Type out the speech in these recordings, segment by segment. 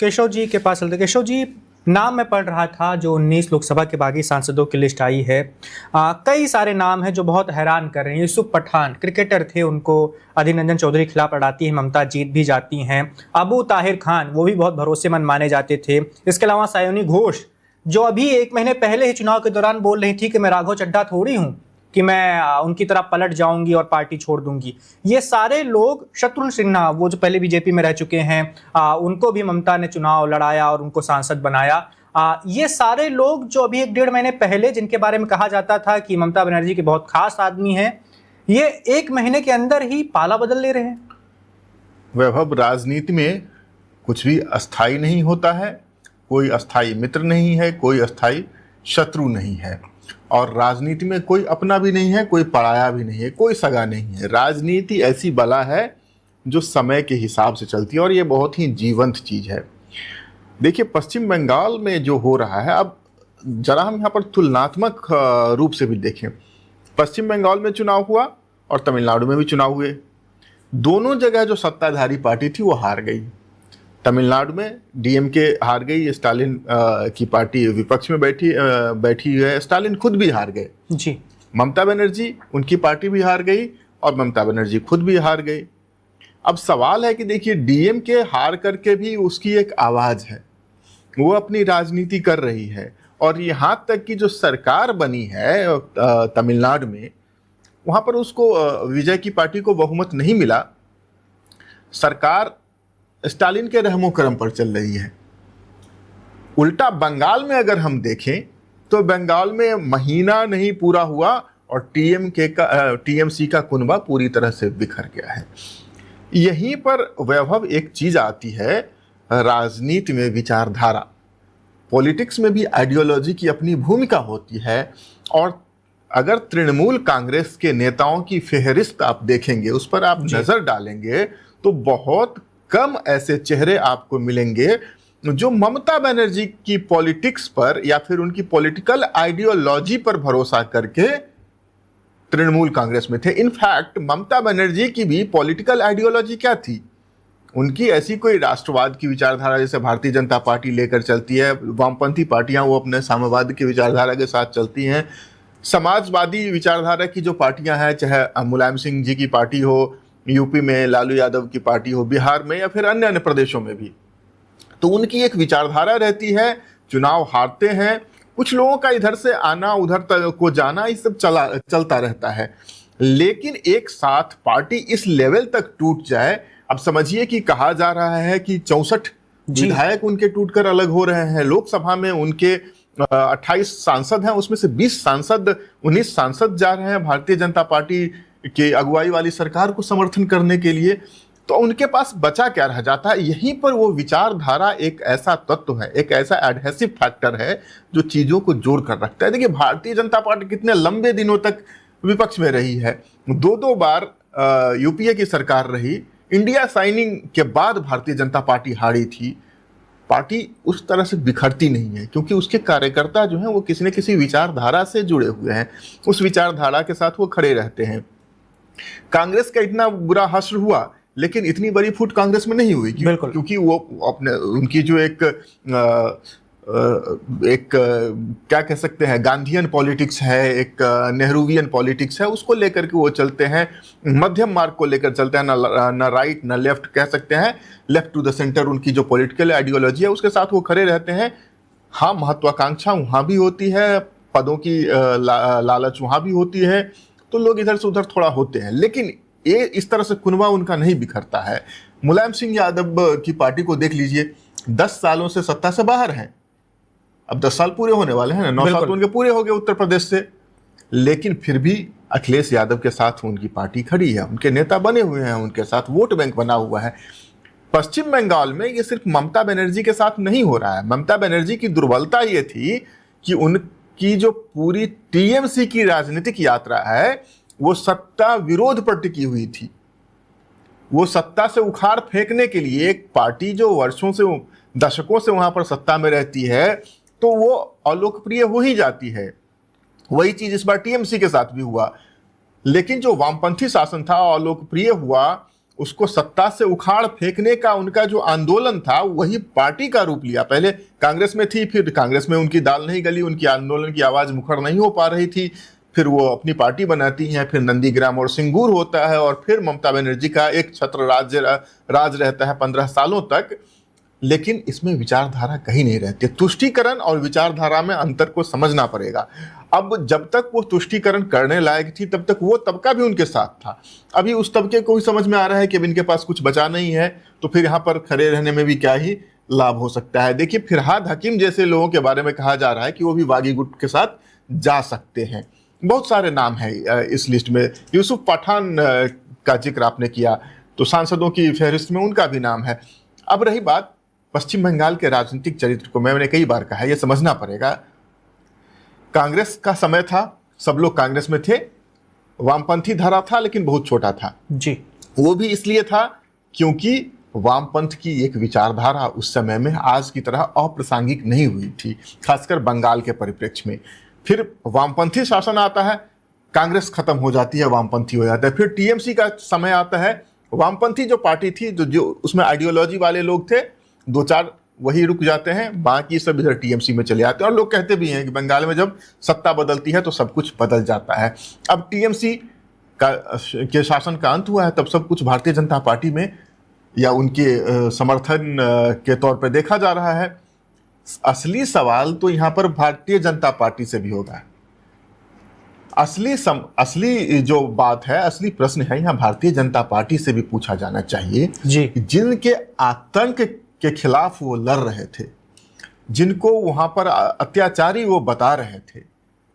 केशव जी के पास चलते। केशव जी, नाम मैं पढ़ रहा था जो 19 लोकसभा के बागी सांसदों की लिस्ट आई है। कई सारे नाम हैं जो बहुत हैरान कर रहे हैं। यूसुफ पठान क्रिकेटर थे, उनको अधीर रंजन चौधरी के खिलाफ लड़ाती है ममता, जीत भी जाती हैं। अबू ताहिर खान वो भी बहुत भरोसेमंद माने जाते थे। इसके अलावा सायोनी घोष जो अभी 1 महीने पहले ही चुनाव के दौरान बोल रही थी कि मैं राघव चड्ढा थोड़ी हूँ कि मैं उनकी तरह पलट जाऊंगी और पार्टी छोड़ दूंगी। ये सारे लोग, शत्रुघ्न सिन्हा वो जो पहले बीजेपी में रह चुके हैं, उनको भी ममता ने चुनाव लड़ाया और उनको सांसद बनाया। ये सारे लोग जो अभी 1-1.5 महीने पहले जिनके बारे में कहा जाता था कि ममता बनर्जी के बहुत खास आदमी हैं, ये 1 महीने के अंदर ही पाला बदल ले रहे हैं। वैभव, राजनीति में कुछ भी अस्थाई नहीं होता है। कोई अस्थाई मित्र नहीं है, कोई अस्थाई शत्रु नहीं है। और राजनीति में कोई अपना भी नहीं है, कोई पराया भी नहीं है, कोई सगा नहीं है। राजनीति ऐसी बला है जो समय के हिसाब से चलती है और ये बहुत ही जीवंत चीज है। देखिए, पश्चिम बंगाल में जो हो रहा है, अब जरा हम यहाँ पर तुलनात्मक रूप से भी देखें। पश्चिम बंगाल में चुनाव हुआ और तमिलनाडु में भी चुनाव हुए। दोनों जगह जो सत्ताधारी पार्टी थी वो हार गई। तमिलनाडु में डीएमके हार गई, स्टालिन की पार्टी विपक्ष में बैठी है, स्टालिन खुद भी हार गए जी। ममता बनर्जी, उनकी पार्टी भी हार गई और ममता बनर्जी खुद भी हार गई। अब सवाल है कि देखिए, डीएमके हार करके भी उसकी एक आवाज है, वो अपनी राजनीति कर रही है। और यहाँ तक कि जो सरकार बनी है तमिलनाडु में, वहां पर उसको विजय की पार्टी को बहुमत नहीं मिला। सरकार स्टालिन के रहमो करम पर चल रही है। उल्टा बंगाल में अगर हम देखें तो बंगाल में महीना नहीं पूरा हुआ और टीएमसी का कुनबा पूरी तरह से बिखर गया है। यहीं पर वैभव एक चीज आती है, राजनीति में विचारधारा। पॉलिटिक्स में भी आइडियोलॉजी की अपनी भूमिका होती है। और अगर तृणमूल कांग्रेस के नेताओं की फेहरिस्त आप देखेंगे, उस पर आप नजर डालेंगे, तो बहुत कम ऐसे चेहरे आपको मिलेंगे जो ममता बनर्जी की पॉलिटिक्स पर या फिर उनकी पॉलिटिकल आइडियोलॉजी पर भरोसा करके तृणमूल कांग्रेस में थे। इनफैक्ट ममता बनर्जी की भी पॉलिटिकल आइडियोलॉजी क्या थी? उनकी ऐसी कोई राष्ट्रवाद की विचारधारा जैसे भारतीय जनता पार्टी लेकर चलती है, वामपंथी पार्टियां वो अपने साम्यवाद की विचारधारा के साथ चलती हैं। समाजवादी विचारधारा की जो पार्टियां हैं, चाहे मुलायम सिंह जी की पार्टी हो, यूपी में लालू यादव की पार्टी हो, बिहार में या फिर अन्य प्रदेशों में भी, तो उनकी एक विचारधारा रहती है। चुनाव हारते हैं, कुछ लोगों का इधर से आना उधर तक को जाना, ये सब चलता रहता है। लेकिन एक साथ पार्टी इस लेवल तक टूट जाए, अब समझिए कि कहा जा रहा है कि 64 विधायक उनके टूटकर अलग हो रहे हैं। लोकसभा में उनके 28 सांसद हैं, उसमें से 19 सांसद जा रहे हैं भारतीय जनता पार्टी की अगुवाई वाली सरकार को समर्थन करने के लिए। तो उनके पास बचा क्या रह जाता है? यहीं पर वो विचारधारा एक ऐसा तत्व है, एक ऐसा एडहेसिव फैक्टर है जो चीजों को जोड़ कर रखता है। देखिए, भारतीय जनता पार्टी कितने लंबे दिनों तक विपक्ष में रही है। 2-2 बार यूपीए की सरकार रही। इंडिया साइनिंग के बाद भारतीय जनता पार्टी हारी थी। पार्टी उस तरह से बिखरती नहीं है क्योंकि उसके कार्यकर्ता जो हैं वो किसी न किसी विचारधारा से जुड़े हुए हैं, उस विचारधारा के साथ वो खड़े रहते हैं। कांग्रेस का इतना बुरा हश्र हुआ, लेकिन इतनी बड़ी फूट कांग्रेस में नहीं हुई क्योंकि वो अपने उनकी जो एक क्या कह सकते हैं, गांधीयन पॉलिटिक्स है, एक नेहरूवियन पॉलिटिक्स है, उसको लेकर के वो चलते हैं। मध्यम मार्ग को लेकर चलते हैं, ना राइट ना लेफ्ट, कह सकते हैं लेफ्ट टू द सेंटर। उनकी जो पॉलिटिकल आइडियोलॉजी है उसके साथ वो खड़े रहते हैं। हाँ, महत्वाकांक्षा वहाँ भी होती है, पदों की लालच वहाँ भी होती है, तो लोग इधर से उधर थोड़ा होते हैं, लेकिन ये इस तरह से कुनबा उनका नहीं बिखरता है। मुलायम सिंह यादव की पार्टी को देख लीजिए, 10 सालों से सत्ता से बाहर हैं। अब 10 साल पूरे होने वाले हैं, 9 साल तो उनके पूरे हो गए उत्तर प्रदेश से, लेकिन फिर भी अखिलेश यादव के साथ उनकी पार्टी खड़ी है, उनके नेता बने हुए हैं, उनके साथ वोट बैंक बना हुआ है। पश्चिम बंगाल में ये सिर्फ ममता बनर्जी के साथ नहीं हो रहा है। ममता बनर्जी की दुर्बलता ये थी कि उनकी जो पूरी टीएमसी की राजनीतिक यात्रा है वो सत्ता विरोध पर टिकी हुई थी। वो सत्ता से उखाड़ फेंकने के लिए, एक पार्टी जो वर्षों से, दशकों से वहां पर सत्ता में रहती है, तो वो अलोकप्रिय हो ही जाती है। वही चीज इस बार टीएमसी के साथ भी हुआ। लेकिन जो वामपंथी शासन था अलोकप्रिय हुआ उसको सत्ता से उखाड़ फेंकने का उनका जो आंदोलन था वही पार्टी का रूप लिया। पहले कांग्रेस में थी, फिर कांग्रेस में उनकी दाल नहीं गली, उनकी आंदोलन की आवाज मुखर नहीं हो पा रही थी, फिर वो अपनी पार्टी बनाती हैं, फिर नंदीग्राम और सिंगूर होता है, और फिर ममता बनर्जी का एक छत्र राज रहता है 15 सालों तक। लेकिन इसमें विचारधारा कहीं नहीं रहती। तुष्टीकरण और विचारधारा में अंतर को समझना पड़ेगा। अब जब तक वो तुष्टीकरण करने लायक थी तब तक वो तबका भी उनके साथ था। अभी उस तबके को ही समझ में आ रहा है कि अब इनके पास कुछ बचा नहीं है, तो फिर यहाँ पर खड़े रहने में भी क्या ही लाभ हो सकता है। देखिए, फिरहाद हकीम जैसे लोगों के बारे में कहा जा रहा है कि वो भी बागी गुट के साथ जा सकते हैं। बहुत सारे नाम हैं इस लिस्ट में। यूसुफ पठान का जिक्र आपने किया, तो सांसदों की फहरिस्त में उनका भी नाम है। अब रही बात पश्चिम बंगाल के राजनीतिक चरित्र को, मैंने कई बार कहा, यह समझना पड़ेगा। कांग्रेस का समय था, सब लोग कांग्रेस में थे, वामपंथी धारा था लेकिन बहुत छोटा था जी। वो भी इसलिए था क्योंकि वामपंथ की एक विचारधारा उस समय में आज की तरह अप्रासंगिक नहीं हुई थी, खासकर बंगाल के परिप्रेक्ष्य में। फिर वामपंथी शासन आता है, कांग्रेस खत्म हो जाती है, वामपंथी हो जाता है। फिर टीएमसी का समय आता है, वामपंथी जो पार्टी थी, जो उसमें आइडियोलॉजी वाले लोग थे, 2-4 वही रुक जाते हैं, बाकी सब इधर टीएमसी में चले आते हैं। और लोग कहते भी हैं कि बंगाल में जब सत्ता बदलती है तो सब कुछ बदल जाता है। अब टीएमसी के शासन का अंत हुआ है, तब सब कुछ भारतीय जनता पार्टी में या उनके समर्थन के तौर पर देखा जा रहा है। असली सवाल तो यहाँ पर भारतीय जनता पार्टी से भी होगा। असली जो बात है, असली प्रश्न है, यहाँ भारतीय जनता पार्टी से भी पूछा जाना चाहिए जी। जिनके आतंक के खिलाफ वो लड़ रहे थे, जिनको वहां पर अत्याचारी वो बता रहे थे,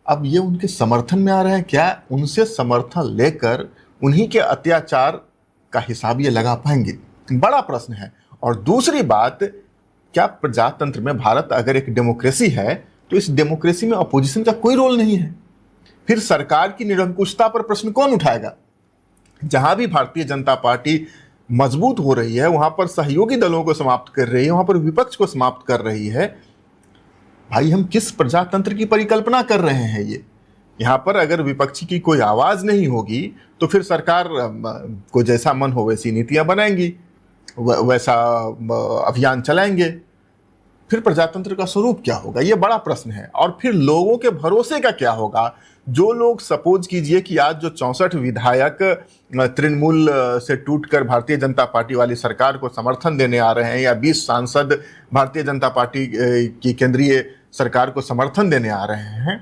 अब ये उनके समर्थन में आ रहे हैं क्या? उनसे समर्थन लेकर उन्हीं के अत्याचार का हिसाब ये लगा पाएंगे? बड़ा प्रश्न है। और दूसरी बात, क्या प्रजातंत्र में, भारत अगर एक डेमोक्रेसी है तो इस डेमोक्रेसी में अपोजिशन का कोई रोल नहीं है? फिर सरकार की निरंकुशता पर प्रश्न कौन उठाएगा? जहां भी भारतीय जनता पार्टी मजबूत हो रही है, वहां पर सहयोगी दलों को समाप्त कर रही है, वहां पर विपक्ष को समाप्त कर रही है। भाई, हम किस प्रजातंत्र की परिकल्पना कर रहे हैं? ये यहाँ पर अगर विपक्षी की कोई आवाज नहीं होगी तो फिर सरकार को जैसा मन हो वैसी नीतियां बनाएंगी, वैसा अभियान चलाएंगे। फिर प्रजातंत्र का स्वरूप क्या होगा? ये बड़ा प्रश्न है। और फिर लोगों के भरोसे का क्या होगा? जो लोग, सपोज कीजिए कि आज जो 64 विधायक तृणमूल से टूटकर भारतीय जनता पार्टी वाली सरकार को समर्थन देने आ रहे हैं, या 20 सांसद भारतीय जनता पार्टी की केंद्रीय सरकार को समर्थन देने आ रहे हैं,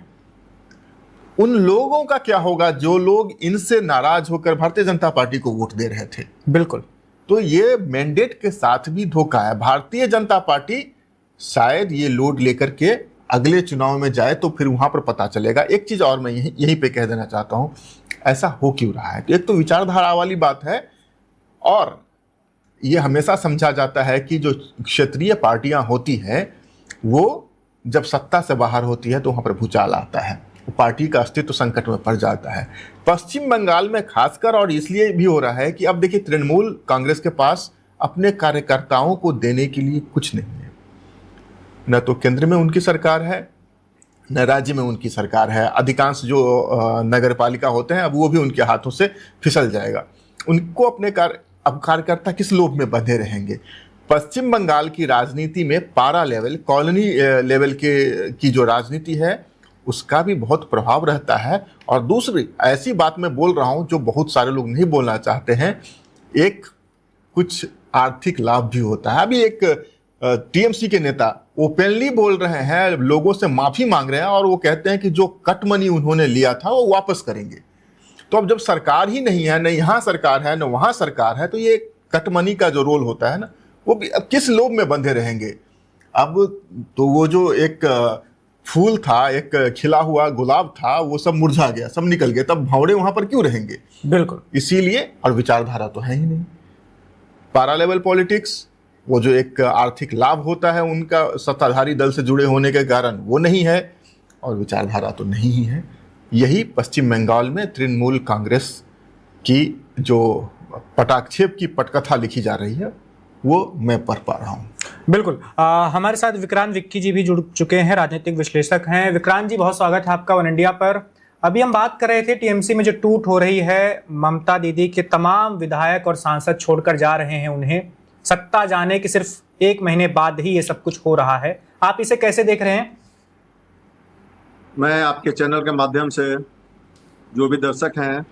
उन लोगों का क्या होगा जो लोग इनसे नाराज होकर भारतीय जनता पार्टी को वोट दे रहे थे? बिल्कुल। तो ये मैंडेट के साथ भी धोखा है। भारतीय जनता पार्टी शायद ये लोड लेकर के अगले चुनाव में जाए तो फिर वहां पर पता चलेगा। एक चीज और मैं यहीं पे कह देना चाहता हूं, ऐसा हो क्यों रहा है? एक तो विचारधारा वाली बात है, और ये हमेशा समझा जाता है कि जो क्षेत्रीय पार्टियां होती हैं वो जब सत्ता से बाहर होती है तो वहां पर भूचाल आता है, पार्टी का अस्तित्व संकट में पड़ जाता है। पश्चिम बंगाल में खासकर, और इसलिए भी हो रहा है कि अब देखिए, तृणमूल कांग्रेस के पास अपने कार्यकर्ताओं को देने के लिए कुछ नहीं है। न तो केंद्र में उनकी सरकार है, न राज्य में उनकी सरकार है। अधिकांश जो नगर पालिका होते हैं अब वो भी उनके हाथों से फिसल जाएगा। उनको अपने अब कार्यकर्ता किस लोभ में बंधे रहेंगे? पश्चिम बंगाल की राजनीति में पारा लेवल, कॉलोनी लेवल की जो राजनीति है उसका भी बहुत प्रभाव रहता है। और दूसरी ऐसी बात मैं बोल रहा हूं जो बहुत सारे लोग नहीं बोलना चाहते हैं, एक कुछ आर्थिक लाभ भी होता है। अभी एक टीएमसी के नेता ओपनली बोल रहे हैं, लोगों से माफी मांग रहे हैं, और वो कहते हैं कि जो कट मनी उन्होंने लिया था वो वापस करेंगे। तो अब जब सरकार ही नहीं है, न यहाँ सरकार है न वहाँ सरकार है, तो ये कट मनी का जो रोल होता है ना, वो भी अब किस लोभ में बंधे रहेंगे? अब तो वो जो एक फूल था, एक खिला हुआ गुलाब था, वो सब मुरझा गया, सब निकल गया, तब भंवरे वहां पर क्यों रहेंगे? बिल्कुल। इसीलिए, और विचारधारा तो है ही नहीं। पारा लेवल पॉलिटिक्स, वो जो एक आर्थिक लाभ होता है उनका सत्ताधारी दल से जुड़े होने के कारण, वो नहीं है, और विचारधारा तो नहीं ही है। यही पश्चिम बंगाल में तृणमूल कांग्रेस की जो पटाक्षेप की पटकथा लिखी जा रही है वो मैं पढ़ पा रहा हूँ। बिल्कुल। हमारे साथ विक्रांत विक्की जी भी जुड़ चुके हैं, राजनीतिक विश्लेषक हैं। विक्रांत जी, बहुत स्वागत है आपका वन इंडिया पर। अभी हम बात कर रहे थे टीएमसी में जो टूट हो रही है, ममता दीदी के तमाम विधायक और सांसद छोड़कर जा रहे हैं, उन्हें सत्ता जाने के सिर्फ 1 महीने बाद ही ये सब कुछ हो रहा है। आप इसे कैसे देख रहे हैं? मैं आपके चैनल के माध्यम से जो भी दर्शक हैं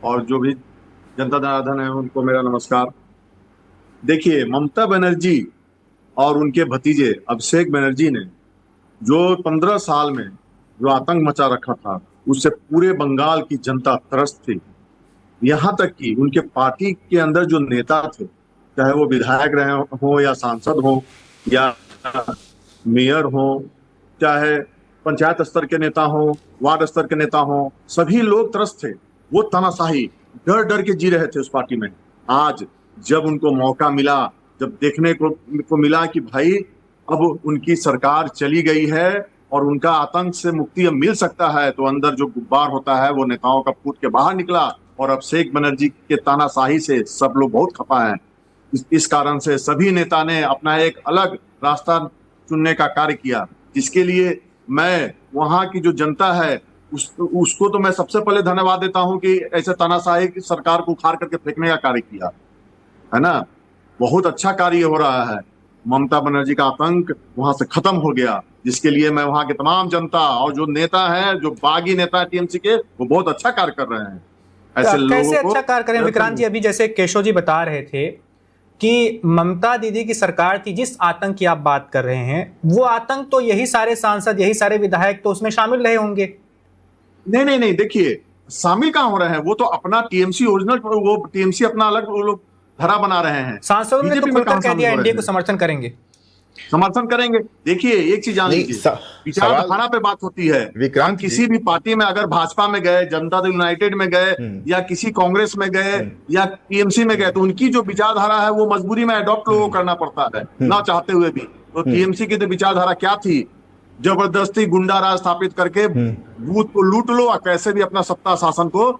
और जो भी जनता जनार्दन है उनको मेरा नमस्कार। देखिए, ममता बनर्जी और उनके भतीजे अभिषेक बनर्जी ने जो 15 साल में जो आतंक मचा रखा था, उससे पूरे बंगाल की जनता त्रस्त थी। यहाँ तक कि उनके पार्टी के अंदर जो नेता थे, चाहे वो विधायक रहे हो या सांसद हो या मेयर हो, चाहे पंचायत स्तर के नेता हो, वार्ड स्तर के नेता हो, सभी लोग त्रस्त थे। वो तानाशाही डर डर के जी रहे थे उस पार्टी में। आज जब उनको मौका मिला, जब देखने को मिला कि भाई अब उनकी सरकार चली गई है और उनका आतंक से मुक्ति अब मिल सकता है, तो अंदर जो गुब्बार होता है वो नेताओं का फूट के बाहर निकला। और अभिषेक बनर्जी के तानाशाही से सब लोग बहुत खपा हैं। इस कारण से सभी नेता ने अपना एक अलग रास्ता चुनने का कार्य किया, जिसके लिए मैं वहां की जो जनता है उसको तो मैं सबसे पहले धन्यवाद देता हूं कि ऐसे तानाशाही की सरकार को उखाड़ करके फेंकने का कार्य किया है ना। बहुत अच्छा कार्य हो रहा है। ममता बनर्जी का आतंक वहां से खत्म हो गया, जिसके लिए मैं वहां के तमाम जनता और जो नेता हैं, जो बागी नेता है टीएमसी के, वो बहुत अच्छा कार्य कर रहे हैं। ऐसे लोगों कैसे को अच्छा कार्य करें विक्रांत जी? अभी जैसे केशव जी बता रहे थे कि ममता दीदी की सरकार थी, जिस आतंक की आप बात कर रहे हैं, वो आतंक तो यही सारे सांसद, यही सारे विधायक तो उसमें शामिल रहे होंगे। नहीं, देखिए, शामिल कहाँ हो रहे हैं? वो तो अपना टीएमसी ओरिजिनल, वो टीएमसी अपना अलग वो लोग धारा बना रहे हैं। सांसदों ने तो खुलकर कह दिया एनडीए को समर्थन करेंगे, समर्थन करेंगे। देखिए, एक चीज जान लीजिए, विचारधारा पे बात होती है। विक्रांत, किसी भी पार्टी में अगर भाजपा में गए, जनता दल यूनाइटेड में गए, या किसी कांग्रेस में गए, या टीएमसी में गए, तो उनकी जो विचारधारा है वो मजबूरी में अडॉप्ट लोगों को करना पड़ता है, ना चाहते हुए भी। तो टीएमसी की तो विचारधारा क्या थी? जबरदस्ती गुंडा राज स्थापित करके बूथ को लूट लो और कैसे भी अपना सत्ता शासन को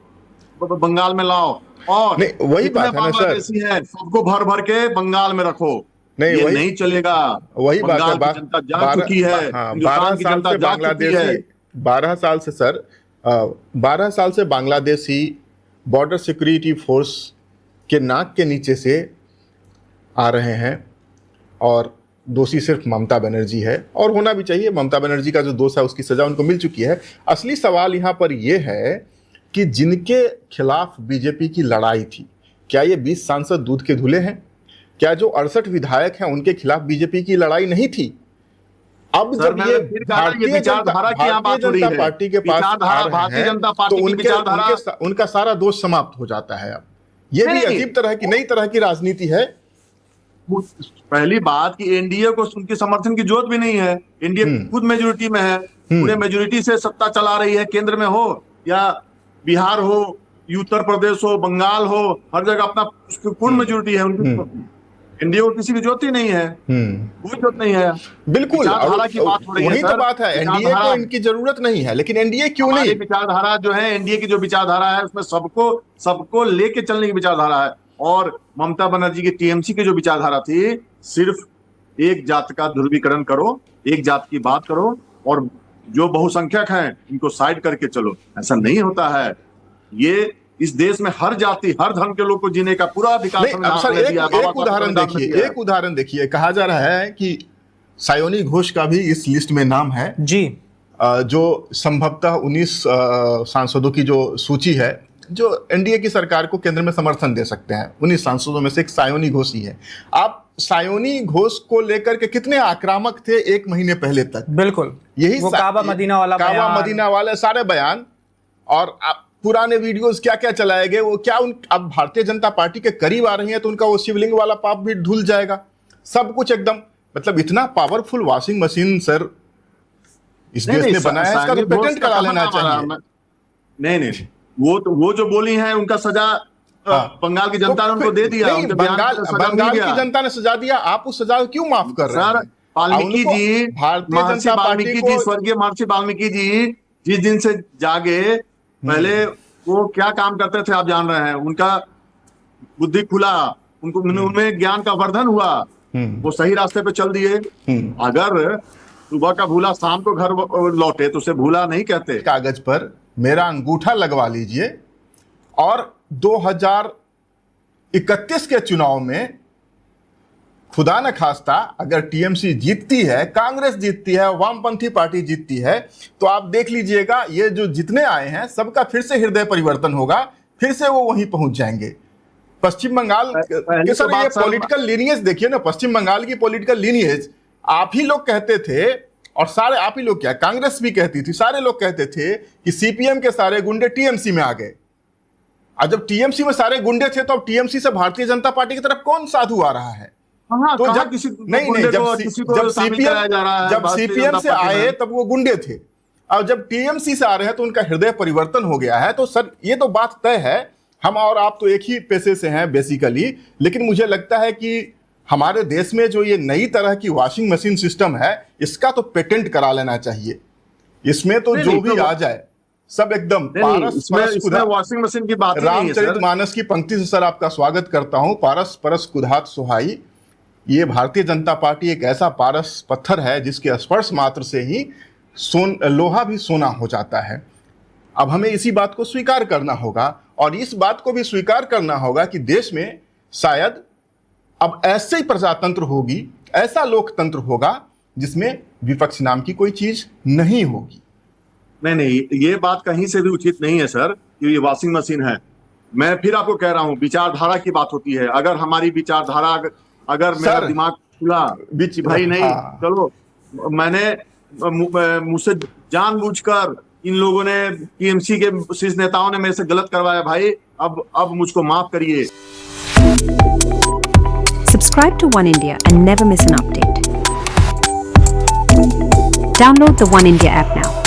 बंगाल में लाओ। और वही बात है ना सर, सबको भर भर के बंगाल में रखो। ये नहीं चलेगा। वही बात है। जनता जा चुकी है, 12 साल से बांग्लादेशी, 12 साल से सर, 12 साल से बांग्लादेशी बॉर्डर सिक्योरिटी फोर्स के नाक के नीचे से आ रहे हैं और दोषी सिर्फ ममता बनर्जी है, और होना भी चाहिए। ममता बनर्जी का जो दोष है उसकी सजा उनको मिल चुकी है। असली सवाल यहाँ पर यह है कि जिनके खिलाफ बीजेपी की लड़ाई थी, क्या ये 20 सांसद दूध के धुले हैं? क्या जो 68 विधायक हैं उनके खिलाफ बीजेपी की लड़ाई नहीं थी? अब जब ये भारतीय जनता पार्टी के पास आ रहे हैं तो उनका सारा दोष समाप्त हो जाता है। अब ये भी अजीब तरह की, नई तरह की राजनीति है। पहली बात कि एनडीए को उनके समर्थन की जरूरत भी नहीं है। एनडीए खुद मेजोरिटी में है, पूरे मेजोरिटी से सत्ता चला रही है। केंद्र में हो या बिहार हो, उत्तर प्रदेश हो, बंगाल हो, हर जगह अपना पूर्ण मेजोरिटी है उनकी। एनडीए को किसी की जरूरत ही नहीं है, कोई जरूरत नहीं है। बिल्कुल, विचारधारा की बात हो रही है। वही तो बात है, एनडीए को इनकी जरूरत नहीं है, लेकिन एनडीए क्यों नहीं? विचारधारा जो है, एनडीए की जो विचारधारा है, उसमें सबको लेके चलने की विचारधारा है। और ममता बनर्जी की टीएमसी की जो विचारधारा थी, सिर्फ एक जात का ध्रुवीकरण करो, एक जात की बात करो, और जो बहुसंख्यक हैं इनको साइड करके चलो। ऐसा नहीं होता है। ये इस देश में हर जाति, हर धर्म के लोग को जीने का पूरा अधिकार। एक उदाहरण देखिए, कहा जा रहा है कि सायोनी घोष का भी इस लिस्ट में नाम है जी, जो संभवतः 19 सांसदों की जो सूची है, जो एनडीए की सरकार को केंद्र में समर्थन दे सकते हैं। 19 सांसदों में से एक सायोनी घोष ही है। आप सायोनी घोष को लेकर के कितने आक्रामक थे 1 महीने पहले तक। बिल्कुल, यही काबा मदीना वाले सारे बयान और पुराने वीडियोस क्या क्या चलाए गए, वो क्या अब भारतीय जनता पार्टी के करीब आ रही है तो उनका वो शिवलिंग वाला पाप भी धुल जाएगा। सब कुछ एकदम, मतलब इतना पावरफुल वॉशिंग मशीन सर इस देश ने बनाया है, इसका तो पेटेंट करा लेना चाहिए। नहीं, वो जो बोली है उनका सजा बंगाल की जनता ने उनको दे दिया। बंगाल की जनता ने सजा दिया, आप उस सजा को क्यों माफ कर रहे हैं? वाल्मीकि जी, महर्षि वाल्मीकि जी, स्वर्गीय महर्षि वाल्मीकि जी जिस दिन से जागे, पहले वो क्या काम करते थे आप जान रहे हैं। उनका बुद्धि खुला, उनको उनमें ज्ञान का वर्धन हुआ, वो सही रास्ते पे चल दिए। अगर सुबह का भूला शाम को घर लौटे तो उसे भूला नहीं कहते। कागज पर मेरा अंगूठा लगवा लीजिए और 2031 के चुनाव में खुदा न खास्ता अगर टीएमसी जीतती है, कांग्रेस जीतती है, वामपंथी पार्टी जीतती है, तो आप देख लीजिएगा ये जो जितने आए हैं सबका फिर से हृदय परिवर्तन होगा, फिर से वो वहीं पहुंच जाएंगे। पश्चिम बंगाल के सर ये पॉलिटिकल लीनियज देखिए ना, पश्चिम बंगाल की पॉलिटिकल लीनियज आप ही लोग कहते थे और सारे आप ही लोग क्या कांग्रेस भी कहती थी, सारे लोग कहते थे कि सीपीएम के सारे गुंडे टीएमसी में आ गए। और जब टीएमसी में सारे गुंडे थे तो अब टीएमसी से भारतीय जनता पार्टी की तरफ कौन साधु आ रहा है? हाँ, तो जब जब सीपीएम से आए तब वो गुंडे थे, और जब टीएमसी से आ रहे हैं तो उनका हृदय परिवर्तन हो गया है। तो सर ये तो बात तय है, हम और आप तो एक ही पेशे से हैं बेसिकली, लेकिन मुझे लगता है कि हमारे देश में जो ये नई तरह की वॉशिंग मशीन सिस्टम है इसका तो पेटेंट करा लेना चाहिए। इसमें तो जो भी आ जाए सब एकदम वॉशिंग मशीन की बात। रामचरितमानस की पंक्ति से सर आपका स्वागत करता हूं। पारस परस कुधात सुहाई, ये भारतीय जनता पार्टी एक ऐसा पारस पत्थर है जिसके स्पर्श मात्र से ही लोहा भी सोना हो जाता है। अब हमें इसी बात को स्वीकार करना होगा और इस बात को भी स्वीकार करना होगा कि देश में शायद अब ऐसे ही प्रजातंत्र होगी, ऐसा लोकतंत्र होगा जिसमें विपक्ष नाम की कोई चीज नहीं होगी। नहीं, ये बात कहीं से भी उचित नहीं है सर कि ये वॉशिंग मशीन है। मैं फिर आपको कह रहा हूं, विचारधारा की बात होती है। अगर हमारी विचारधारा अगर मेरा दिमाग खुला भाई नहीं, चलो मैंने मुझसे जानबूझकर इन लोगों ने टीएमसी के शीर्ष नेताओं ने मेरे से गलत करवाया भाई, अब मुझको माफ करिए। Subscribe to One India and never miss an update. Download the One India app now.